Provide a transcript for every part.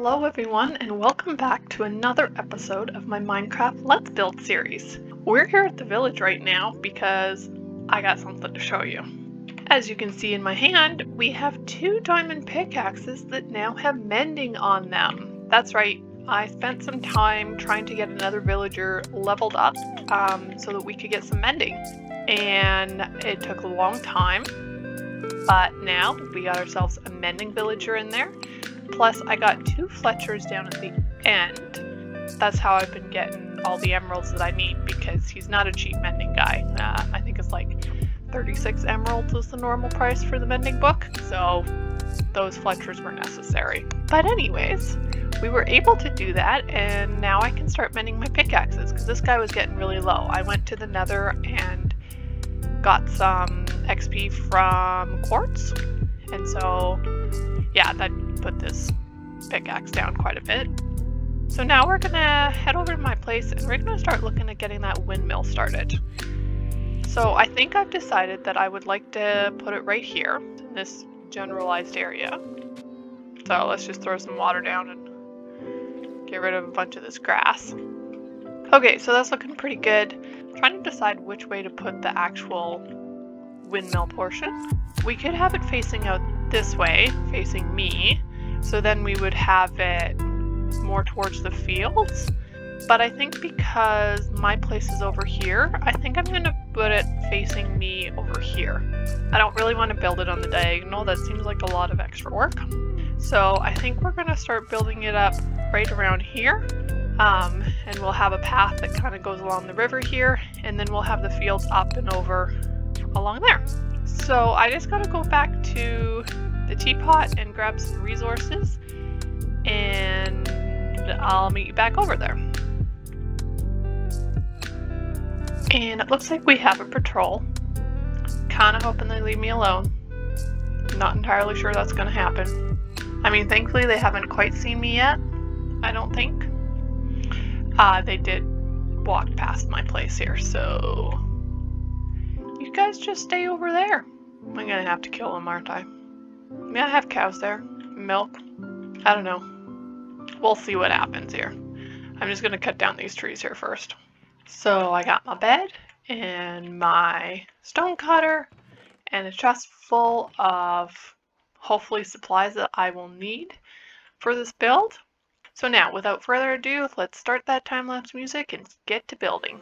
Hello everyone, and welcome back to another episode of my Minecraft Let's Build series. We're here at the village right now because I got something to show you. As you can see in my hand, we have two diamond pickaxes that now have mending on them. That's right, I spent some time trying to get another villager leveled up so that we could get some mending. And it took a long time, but now we got ourselves a mending villager in there. Plus, I got two Fletchers down at the end. That's how I've been getting all the emeralds that I need, because he's not a cheap mending guy. I think it's like 36 emeralds is the normal price for the mending book, so those Fletchers were necessary. But anyways, we were able to do that, and now I can start mending my pickaxes, because this guy was getting really low. I went to the nether and got some XP from quartz, and so yeah, that put this pickaxe down quite a bit. So now we're gonna head over to my place and we're gonna start looking at getting that windmill started. So I think I've decided that I would like to put it right here in this generalized area. So let's just throw some water down and get rid of a bunch of this grass. Okay, so that's looking pretty good. I'm trying to decide which way to put the actual windmill portion. We could have it facing out this way, facing me, so then we would have it more towards the fields. But I think because my place is over here, I think I'm going to put it facing me over here. I don't really want to build it on the diagonal. That seems like a lot of extra work. So I think we're going to start building it up right around here. And we'll have a path that kind of goes along the river here, and then we'll have the fields up and over along there. So I just gotta go back to the teapot and grab some resources, and I'll meet you back over there. And it looks like we have a patrol. Kinda hoping they leave me alone. Not entirely sure that's gonna happen. I mean, thankfully they haven't quite seen me yet, I don't think. They did walk past my place here, so you guys just stay over there. I'm gonna have to kill them, aren't I? I mean, I have cows there. Milk. I don't know. We'll see what happens here. I'm just gonna cut down these trees here first. So I got my bed and my stone cutter and a chest full of hopefully supplies that I will need for this build. So now, without further ado, let's start that time-lapse music and get to building.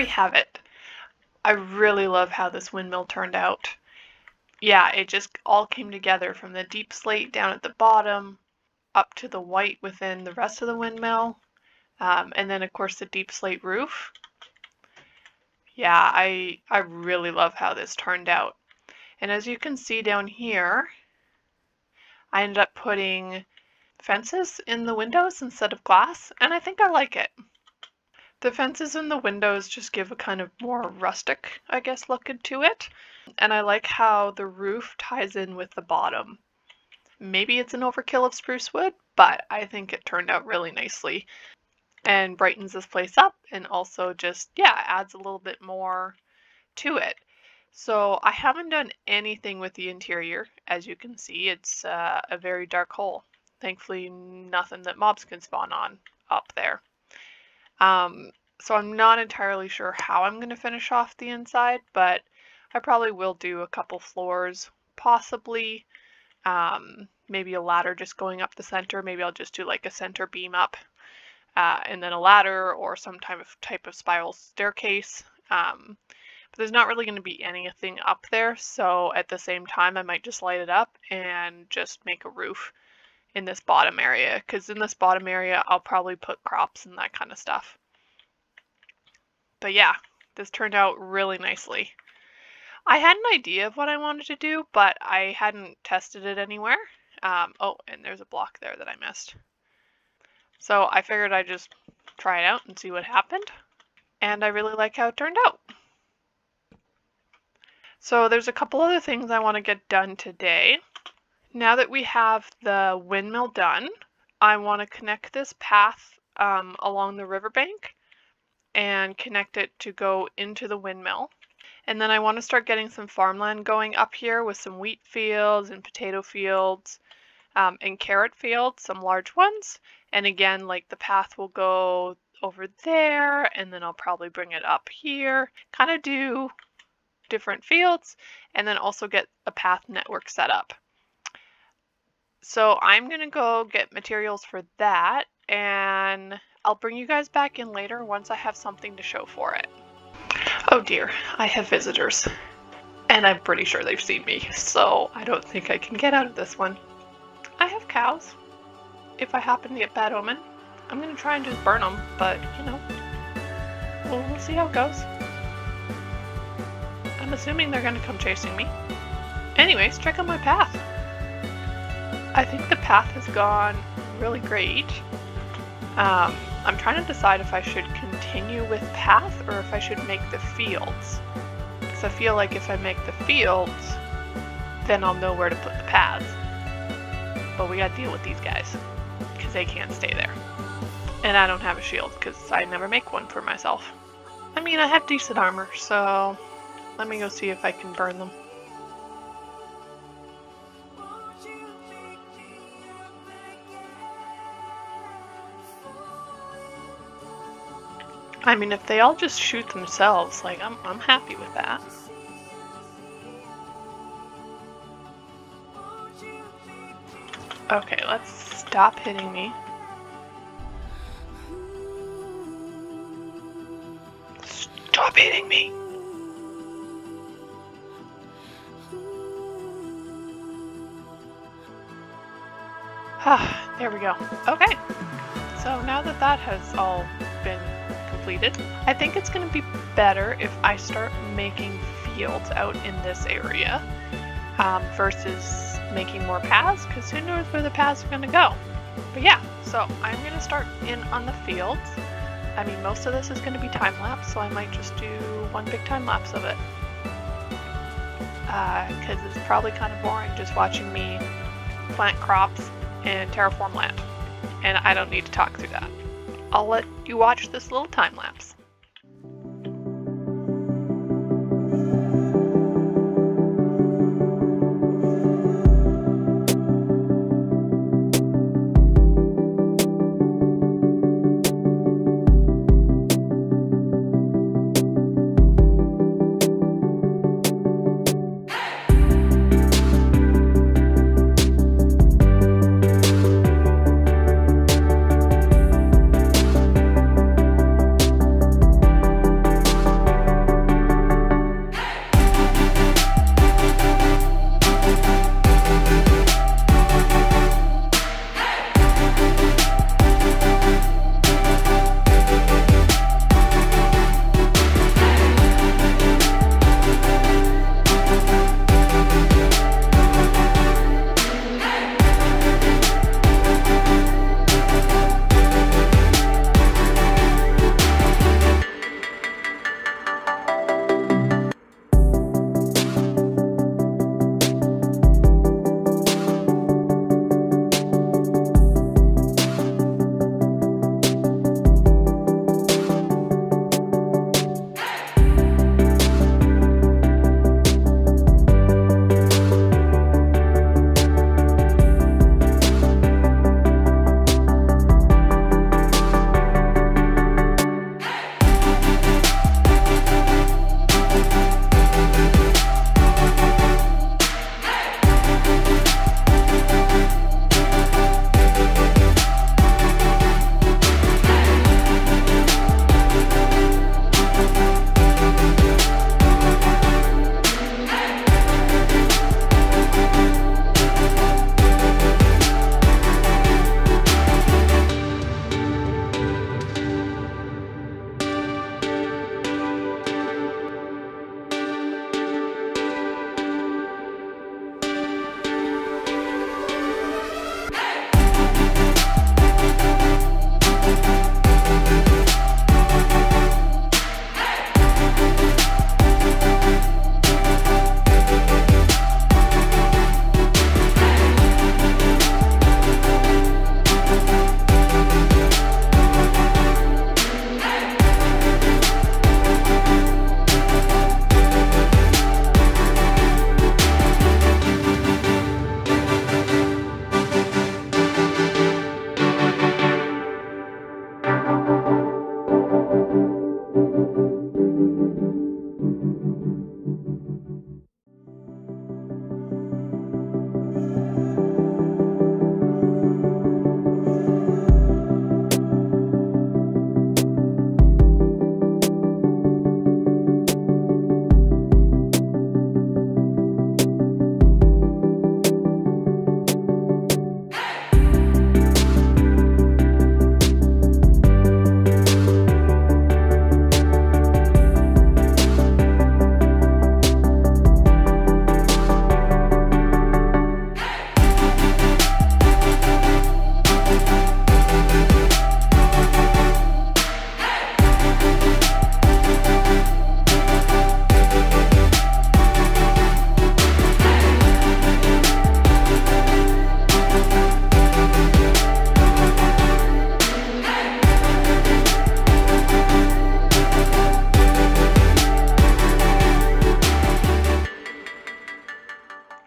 we have it. I really love how this windmill turned out. Yeah, it just all came together from the deep slate down at the bottom up to the white within the rest of the windmill. And then of course the deep slate roof. Yeah, I really love how this turned out. And as you can see down here, I ended up putting fences in the windows instead of glass, and I think I like it. The fences in the windows just give a kind of more rustic, I guess, look to it. And I like how the roof ties in with the bottom. Maybe it's an overkill of spruce wood, but I think it turned out really nicely and brightens this place up, and also just, yeah, adds a little bit more to it. So I haven't done anything with the interior. As you can see, it's a very dark hole. Thankfully, nothing that mobs can spawn on up there. So I'm not entirely sure how I'm going to finish off the inside, but I probably will do a couple floors, possibly maybe a ladder just going up the center. Maybe I'll just do like a center beam up and then a ladder or some type of spiral staircase. But there's not really going to be anything up there, so at the same time I might just light it up and just make a roof in this bottom area, because in this bottom area I'll probably put crops and that kind of stuff. But yeah, this turned out really nicely. I had an idea of what I wanted to do, but I hadn't tested it anywhere. Oh, and there's a block there that I missed. So I figured I'd just try it out and see what happened. And I really like how it turned out. So there's a couple other things I want to get done today. Now that we have the windmill done, I want to connect this path along the riverbank and connect it to go into the windmill. And then I want to start getting some farmland going up here with some wheat fields and potato fields and carrot fields, some large ones. And again, like the path will go over there, and then I'll probably bring it up here, kind of do different fields, and then also get a path network set up. So I'm gonna go get materials for that, and I'll bring you guys back in later once I have something to show for it. Oh dear, I have visitors, and I'm pretty sure they've seen me, so I don't think I can get out of this one. I have cows. If I happen to get bad omen, I'm gonna try and just burn them, but you know, we'll see how it goes. I'm assuming they're gonna come chasing me. Anyways, check out my path. I think the path has gone really great. I'm trying to decide if I should continue with path or if I should make the fields. Because I feel like if I make the fields, then I'll know where to put the paths. But we gotta deal with these guys, because they can't stay there. And I don't have a shield, because I never make one for myself. I mean, I have decent armor, so let me go see if I can burn them. I mean, if they all just shoot themselves, like, I'm happy with that. Okay, let's stop hitting me. Stop hitting me! Ah, there we go. Okay, so now that that has all been completed, I think it's going to be better if I start making fields out in this area versus making more paths, because who knows where the paths are going to go. But yeah, so I'm going to start in on the fields. I mean, most of this is going to be time-lapse, so I might just do one big time-lapse of it. Because it's probably kind of boring just watching me plant crops and terraform land. And I don't need to talk through that. I'll let you watch this little time-lapse.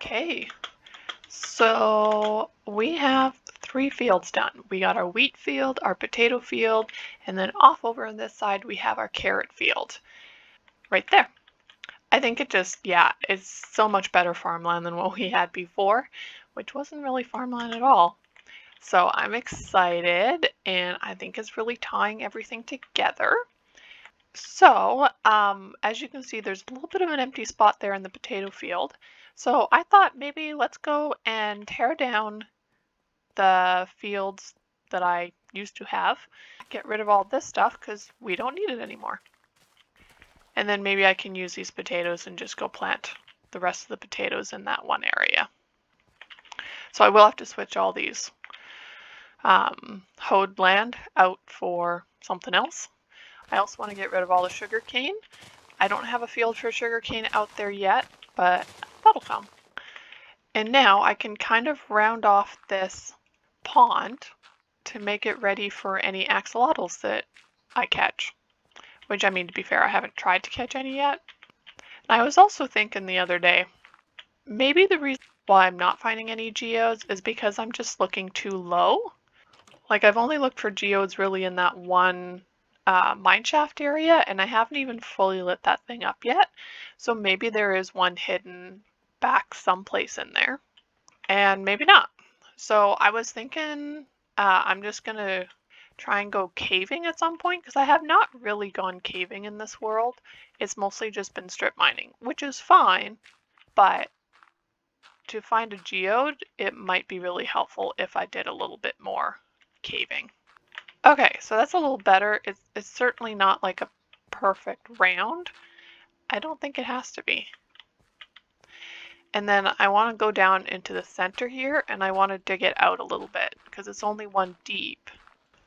Okay, so we have 3 fields done. We got our wheat field, our potato field, and then off over on this side we have our carrot field. Right there. I think it just, yeah, it's so much better farmland than what we had before, which wasn't really farmland at all. So I'm excited, and I think it's really tying everything together. So, as you can see, there's a little bit of an empty spot there in the potato field. So I thought maybe let's go and tear down the fields that I used to have, get rid of all this stuff because we don't need it anymore. And then maybe I can use these potatoes and just go plant the rest of the potatoes in that one area. So I will have to switch all these hoed land out for something else. I also want to get rid of all the sugar cane. I don't have a field for sugar cane out there yet, but that'll come. And now I can kind of round off this pond to make it ready for any axolotls that I catch. Which, I mean, to be fair, I haven't tried to catch any yet. And I was also thinking the other day, maybe the reason why I'm not finding any geodes is because I'm just looking too low. Like, I've only looked for geodes really in that one mineshaft area, and I haven't even fully lit that thing up yet. So maybe there is one hidden back someplace in there, and maybe not. So I was thinking I'm just going to try and go caving at some point, because I have not really gone caving in this world. It's mostly just been strip mining, which is fine, but to find a geode, it might be really helpful if I did a little bit more caving. Okay, so that's a little better. It's certainly not like a perfect round. I don't think it has to be. And then I want to go down into the center here, and I want to dig it out a little bit because it's only 1 deep.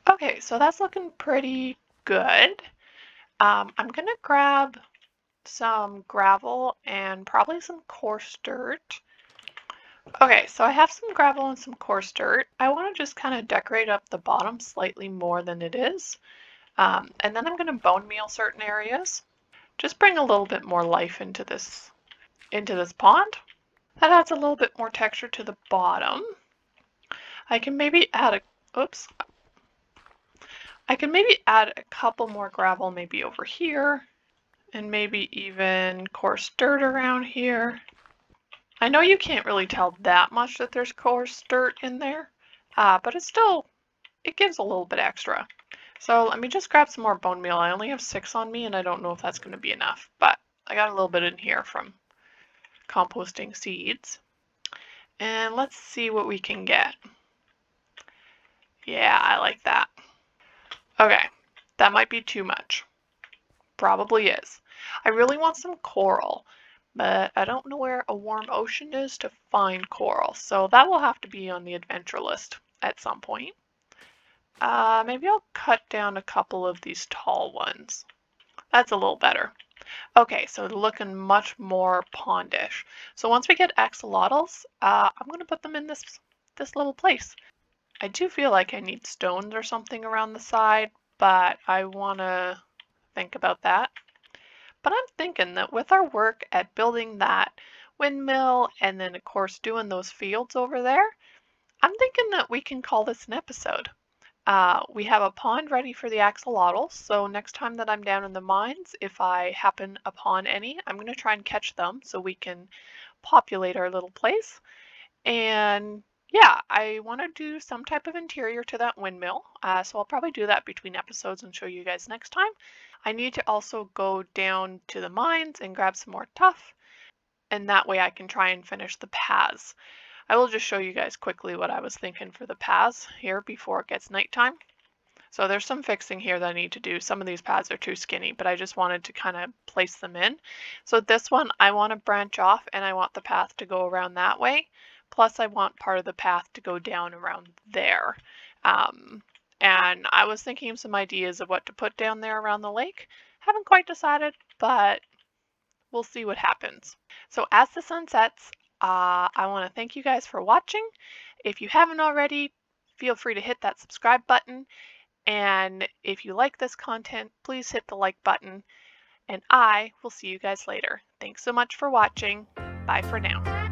Okay, so that's looking pretty good. I'm gonna grab some gravel and probably some coarse dirt. Okay, so I have some gravel and some coarse dirt. I want to just kind of decorate up the bottom slightly more than it is. And then I'm going to bone meal certain areas. Just bring a little bit more life into this pond. That adds a little bit more texture to the bottom. I can maybe add I can maybe add a couple more gravel maybe over here, and maybe even coarse dirt around here. I know you can't really tell that much that there's coarse dirt in there, but it gives a little bit extra. So let me just grab some more bone meal. I only have 6 on me, and I don't know if that's going to be enough, but I got a little bit in here from composting seeds. And let's see what we can get. Yeah, I like that. Okay, that might be too much. Probably is. I really want some coral, but I don't know where a warm ocean is to find coral, so that will have to be on the adventure list at some point. Maybe I'll cut down a couple of these tall ones. That's a little better. Okay, so looking much more pondish. So once we get axolotls, I'm going to put them in this little place. I do feel like I need stones or something around the side, but I want to think about that. But I'm thinking that with our work at building that windmill and then of course doing those fields over there, I'm thinking that we can call this an episode. We have a pond ready for the axolotls, so next time that I'm down in the mines, if I happen upon any, I'm going to try and catch them so we can populate our little place. And yeah, I want to do some type of interior to that windmill, so I'll probably do that between episodes and show you guys next time. I need to also go down to the mines and grab some more tuff, and that way I can try and finish the paths. I will just show you guys quickly what I was thinking for the paths here before it gets nighttime. So there's some fixing here that I need to do. Some of these paths are too skinny, but I just wanted to kind of place them in. So this one, I want to branch off and I want the path to go around that way. Plus I want part of the path to go down around there. And I was thinking of some ideas of what to put down there around the lake. Haven't quite decided, but we'll see what happens. So as the sun sets, I want to thank you guys for watching. If you haven't already, feel free to hit that subscribe button. And if you like this content, please hit the like button. And I will see you guys later. Thanks so much for watching. Bye for now.